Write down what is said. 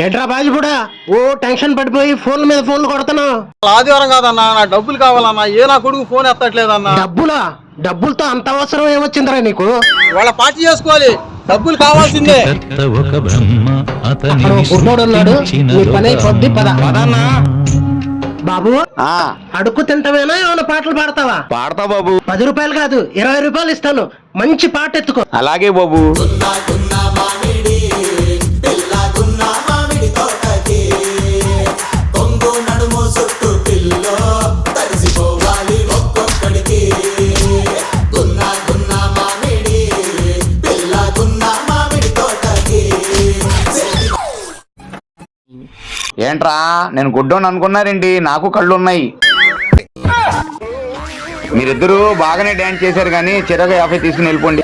ఏంట్రా బాజిపుడా ఓ టెన్షన్ పడిపోయి ఫోన్ మీద ఫోన్లు కొడుతున్నావు. ఆదివారం కాదన్నా, నా డబ్బులు కావాలన్నా. నా కొడుకు ఫోన్ ఎత్తట్లేదన్నా. డబ్బులతో అంత అవసరం ఏమొచ్చిందిరా నీకు? వాళ్ళ పార్టీ చేసుకోవాలి, డబ్బులు కావాల్సిందే. ఉన్నాడు, నీ పని అయిపోద్ది, పదన్నా. బాబు అడుక్కు తింటావేనా ఏమైనా పాటలు పాడతావా? పాడతా బాబు. 10 రూపాయలు కాదు 20 రూపాయలు ఇస్తాను, మంచి పాట ఎత్తుకో. అలాగే బాబు. ఏంట్రా నేను గుడ్డోని అనుకున్నారేంటి? నాకు కళ్ళున్నాయి. మీరిద్దరూ బాగానే డాన్స్ చేశారు కానీ చిరగా 50 తీసుకుని వెళ్ళిపోండి.